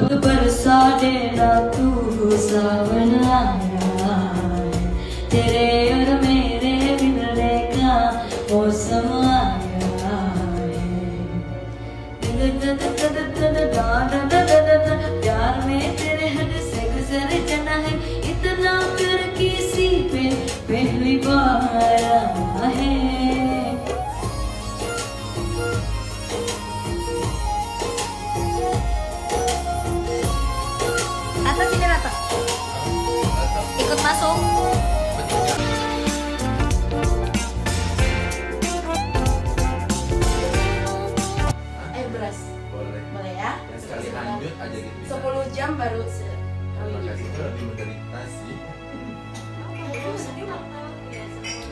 मोहब्बत बरसा देना तू सावन आया है, तेरे और मेरे मिलने का मौसम आया है। प्यार में तेरे हद से गुजर जाना है, इतना कर किसी पे पहली बार आया है। Rata sini Rata, ikut masuk. Air beras. Boleh ya? Sekali lanjut aja gitu. 10 jam baru Makasih itu lebih menderita sih. Itu sedih ulang tahun ya.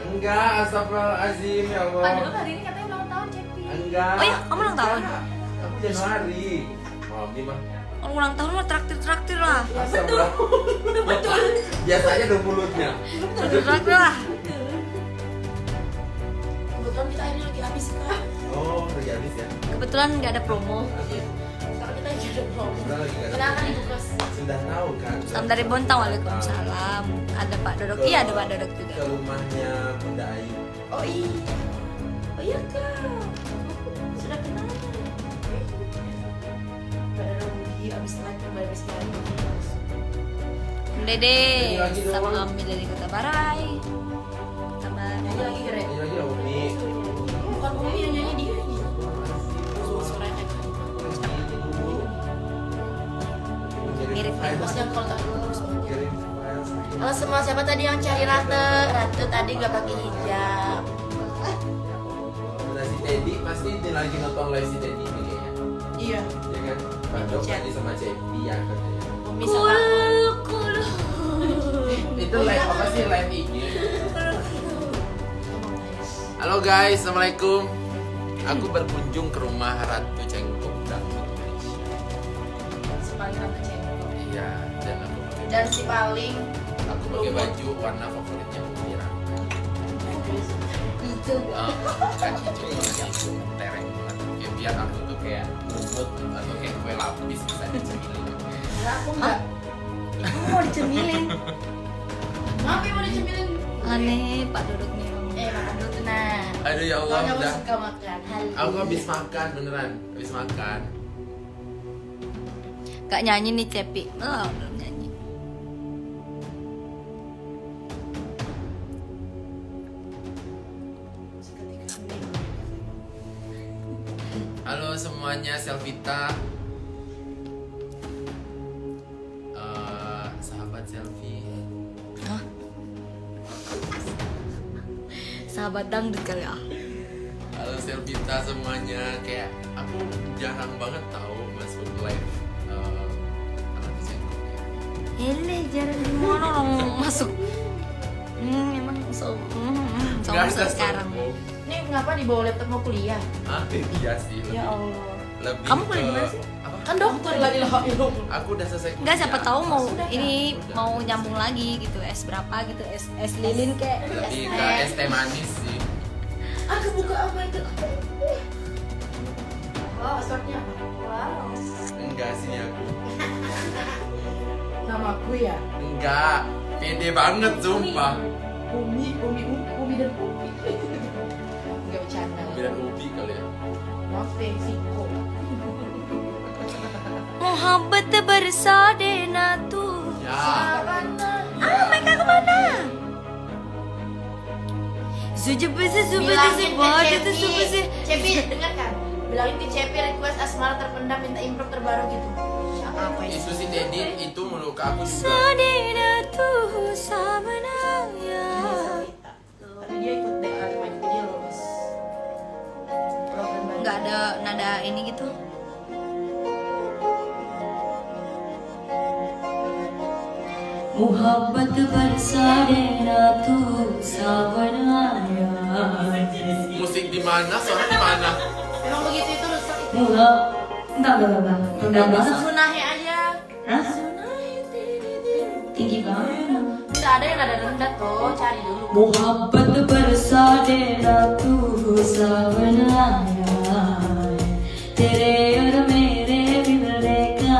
Enggak, astagfirullahaladzim ya Allah. Padahal hari ini katanya ulang tahun Cepi. Enggak. Oh iya, kamu ulang tahun? Enggak. Aku Januari. Maaf nih mah. Kalau ulang tahun mah traktir lah. Betul. Biasanya 20-nya. Traktir lah. Kebetulan kita akhirnya lagi habis Kak. Oh, lagi habis ya. Kebetulan nggak ada promo. Sekarang kita lagi ada promo. Kita lagi nggak ada. Kenapa dibuka? Sudah tahu kan. Salam dari Bontang, waalaikumsalam. Ada Pak Dodok, iya ada Pak Dodok juga. Ke rumahnya Bunda Ayu. Oh iya. Oh iya Kak. Sudah kenal. Pada Rugi abis live habis live. Dede Lagi doang. sama kami dari Kota Barai. Sama Nyanyi lagi keren. Ini lagi Umi. Bukan Umi yang nyanyi dia ini. Suaranya mirip nih. Mas yang kalau tak bagus banget. Kirim file. Halo semua, siapa tadi yang cari Rate? Rate tadi gak pakai hijab. Nah, si Teddy pasti dia lagi nonton live si Teddy ini kayaknya. Iya. Ya kan? Padahal tadi sama Cepi ya katanya. Umi sama Itu live apa sih, live IG? Halo guys, assalamualaikum. Aku berkunjung ke rumah Ratu Cengkok si paling Rate cewek. Iya, dan Dan si paling aku pakai baju warna favoritnya Mira. hijau. Kan hijau banget, itu tereng banget. Ya, biar aku tuh kayak rumput atau kayak kue lapis bisa dicemilin. Aku enggak. Kamu mau dicemilin? Maaf ya mau dicemilin. Aneh Pak Dodoknya. Makan dulu tuh nah. Aduh ya Allah, Soalnya aku udah. suka makan. Halo. Aku habis makan beneran, habis makan. Gak nyanyi nih Cepi. Belum nyanyi. Halo semuanya, Selvita. Sahabat selfie. Hah? Sahabat dangdut kali ah. Halo Selvita semuanya, kayak aku jarang banget tahu masuk live Ratu Cengkok ya. Hele jarang gimana orang masuk. Emang so Nggak ada sekarang. sombong. Ini ngapa dibawa laptop mau kuliah? Ah, iya sih. Ya Allah. Lebih Kamu kuliah di mana sih? Apa? Kan dokter la ilaha illallah. Aku udah selesai. Enggak, siapa tahu mau Sudah, ini Udah. mau nyambung lagi gitu. Es berapa gitu, es lilin kayak. Lebih ke es teh manis sih. Aku buka apa itu? Wow, passwordnya apa? Wow. Enggak sih aku. Nama aku ya? Enggak. Pede banget sumpah. Umi dan Umi. Enggak bercanda. Biar ubi kali ya. Maaf deh, Siko. Mohabbat bersa dena tu. Ya. Mereka kemana? Bilangin ke Cepi. Cepi, dengar kan? Bilangin ke Cepi request asmara terpendam minta improv terbaru gitu. Apa Itu si Teddy itu menurut aku juga. Sadena tu sabanaya. Tadi dia ikut DA cuma jadi dia lolos. Enggak ada nada ini gitu. Mohabbat bersa dena tu sabanaya. Musik di mana? Suara di mana? Emang begitu itu rusak itu. Enggak. Rendah banget. Sunahe aja. Hah? Tinggi banget. Tidak ada yang nada rendah tuh, cari dulu. मोहब्बत बरसा देना तू सावन आया, तेरे और मेरे मिलने का